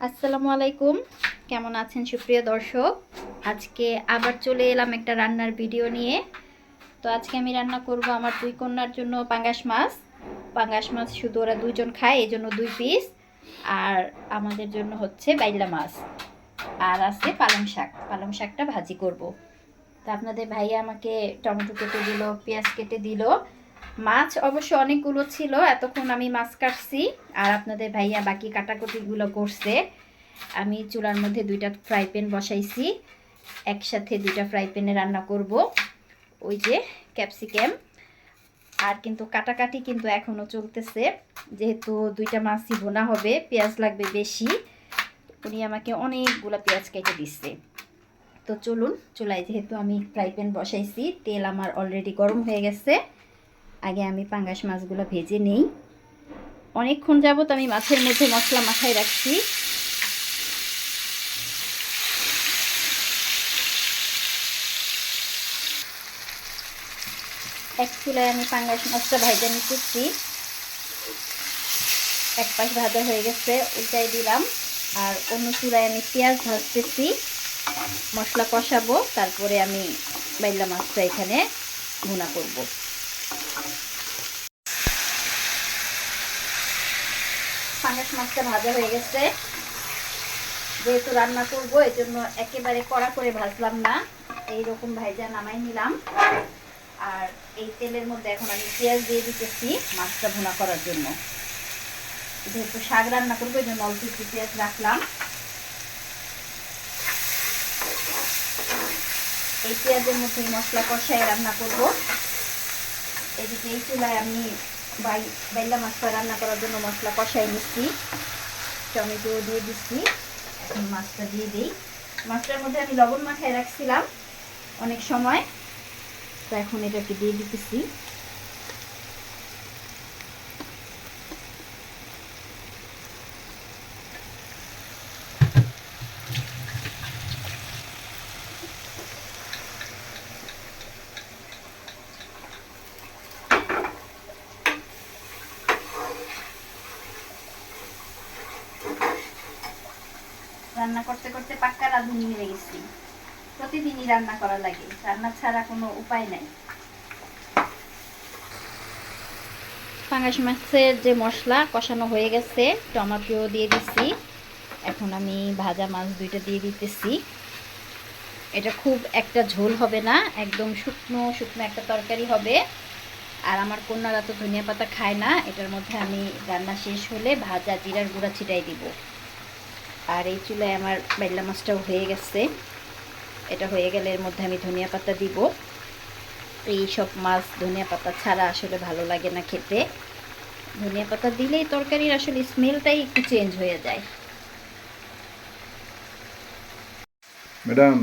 আসসালামু আলাইকুম, কেমন আছেন সুপ্রিয় দর্শক? আজকে আবার চলে এলাম একটা রান্নার ভিডিও নিয়ে। তো আজকে আমি রান্না করব আমার দুই কন্যার জন্য পাঙ্গাস মাছ। পাঙ্গাস মাছ শুধু ওরা দুইজন খায়, এই জন্য 2 পিস। আর আমাদের জন্য হচ্ছে বাইলা মাছ। আর আছে পালং শাক, পালং শাকটা ভাজি করব। তো আপনাদের ভাইয়া আমাকে টমেটো কেটে দিল, পেঁয়াজ কেটে দিল। মাছ অবশ্য অনেকগুলো ছিল, এতক্ষণ আমি মাছ কাটছি। আর আপনাদের ভাইয়া বাকি কাটাকুটিগুলো করছে। আমি চুলার মধ্যে 2টা ফ্রাই প্যান বসাইছি, একসাথে 2টা ফ্রাই প্যানে রান্না করব। ওই যে ক্যাপসিকাম আর কিন্তু কাটাকাটি কিন্তু এখনও চলতেছে, যেহেতু 2টা মাছই ভুনা হবে, পেঁয়াজ লাগবে বেশি। উনি আমাকে অনেকগুলো পেঁয়াজ কেটে দিচ্ছে। তো চলুন, চুলায় যেহেতু আমি ফ্রাই প্যান বসাইছি, তেল আমার অলরেডি গরম হয়ে গেছে। আগে আমি পাঙ্গাস মাছগুলো ভেজে নেই। অনেকক্ষণ যাবত আমি মাছের মধ্যে মশলা মাখায় রাখছি। এক চুলায় আমি পাঙ্গাস মাছটা ভাজা নিতেছি। এক পাশ ভাজা হয়ে গেছে, উল্টাই দিলাম। আর অন্য চুলায় আমি পেঁয়াজ ভাজতেছি, মশলা কষাবো, তারপরে আমি বাইলা মাছটা এখানে ভুনা করব। পাঙ্গাস মাছটা ভাজা হয়ে গেছে। যেহেতু রান্না করবো, এই জন্য একেবারে কড়া করে ভাজলাম না, এইরকম ভাজা নামাই নিলাম। আর এই তেলের মধ্যে এখন আমি পেঁয়াজ দিয়ে দিতেছি মাছটা ভুনা করার জন্য। যেহেতু শাক রান্না করবো, এই জন্য অল্প একটু পেঁয়াজ রাখলাম। এই পেঁয়াজের মধ্যে মশলা কষায় রান্না করব। এদিকে এই চুলায় আমি বাইলা মাছটা রান্না করার জন্য মশলা কষাই নিচ্ছি, টমেটো দিয়ে দিচ্ছি। এখন মাছটা দিয়ে দিই। মাছটার মধ্যে আমি লবণ মাখায় রাখছিলাম অনেক সময়, তো এখন এটাকে দিয়ে দিতেছি। রান্না করতে করতে পাক্কা রাঁধুনি হয়ে গেছি। প্রতিদিনই রান্না করা লাগে, রান্না ছাড়া কোনো উপায় নাই। পাঙ্গাস মাছের যে মশলা কষানো হয়ে গেছে, টমেটো দিয়ে দিচ্ছি। এখন আমি ভাজা মাছ 2টা দিয়ে দিতেছি। এটা খুব একটা ঝোল হবে না, একদম শুকনো শুকনো একটা তরকারি হবে। আর আমার কন্যারা তো ধনিয়া পাতা খায় না, এটার মধ্যে আমি রান্না শেষ হলে ভাজা জিরার গুঁড়া ছিটাই দিব। আর এই চুলায় আমার বাইলা মাছটাও হয়ে গেছে, এটা হয়ে গেলে এর মধ্যে আমি ধনিয়া পাতা দিব। এই সব মাছ ধনিয়া পাতা ছাড়া আসলে ভালো লাগে না খেতে। ধনিয়া পাতা দিলেই তরকারির আসলে স্মেলটাই একটু চেঞ্জ হয়ে যায়। ম্যাডাম,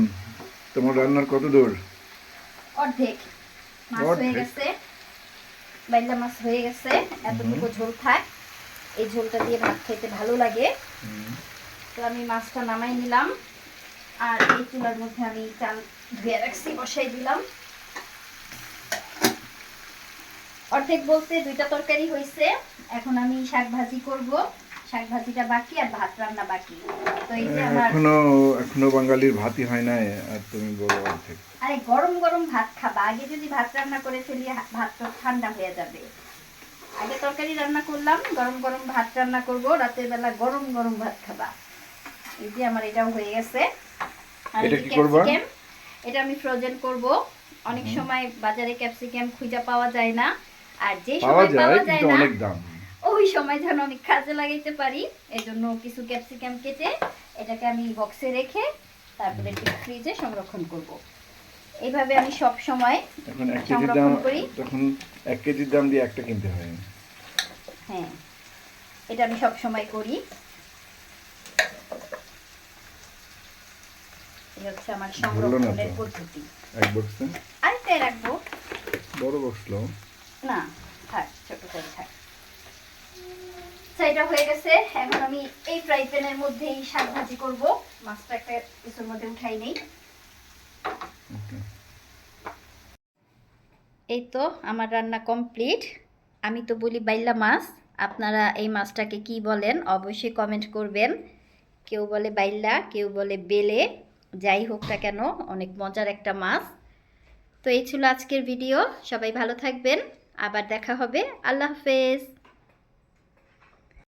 তোমার রান্নার কত দূর? অর্ধেক মাছ হয়ে অর্ধেক? গেছে, বাইলা মাছ হয়ে গেছে। এতটুকু ঝোল থাক, এই ঝোলটা দিয়ে ভাত খেতে ভালো লাগে। তো আমি মাছটা নামাই নিলাম। আর এই চুলার মধ্যে আমি চাল ধুয়ে রাখছি, বসাই দিলাম। অর্ধেক বলতে 2টা তরকারি হয়েছে। এখন আমি শাক ভাজি করব, শাক ভাজিটা বাকি আর ভাত রান্না বাকি। তো এই যে আমার এখনো এখনো বাঙালির ভাতই হয় নাই, আর তুমি বলো অর্ধেক। আরে গরম গরম ভাত খাবা, আগে যদি ভাত রান্না করে ফেলি ভাত তো ঠান্ডা হয়ে যাবে। আগে তরকারি রান্না করলাম, গরম গরম ভাত রান্না করব, রাতের বেলা গরম গরম ভাত খাবা। এই যে আমার এটাও হয়ে গেছে। আর এই এটা যে কি করবা? ক্যাপসিকাম, এটা আমি ফ্রোজেন করব। অনেক সময় বাজারে ক্যাপসিকাম খুঁজে পাওয়া যায় না, আর যে পাওয়া সময় যায় পাওয়া যায় কিন্তু না অনেক দাম। ওই সময় যেন আমি কাজে লাগাইতে পারি, এজন্য কিছু ক্যাপসিকাম কেটে এটাকে আমি বক্সে রেখে তারপরে ফ্রিজে সংরক্ষণ করব। এইভাবে আমি সব সময় এখন 1 কেজির দাম, সংরক্ষণ করি। তখন 1 কেজির দাম দিয়ে একটা কিনতে হয়। হ্যাঁ, এটা আমি সব সময় করি। এই হচ্ছে আমার ধরলো না তো সংরক্ষণের পদ্ধতি। এক বক্সে? আরেকটাই রাখবো। বড় বক্স লো। না, থাক, ছোট করে থাক। এটা হয়ে গেছে। এখন আমি এই ফ্রাই প্যানের মধ্যেই শাক ভাজি করবো। মাছটা একটা কিছুর মধ্যে উঠাই নেই। এই তো আমার রান্না কমপ্লিট। আমি তো বলি বাইলা মাছ, আপনারা এই মাছটাকে কি বলেন অবশ্যই কমেন্ট করবেন। কেউ বলে বাইল্লা, কেউ বলে বেলে, যাই হোক না কেন অনেক মজার একটা মাছ। তো এই ছিল আজকের ভিডিও। সবাই ভালো থাকবেন, আবার দেখা হবে। আল্লাহ হাফেজ।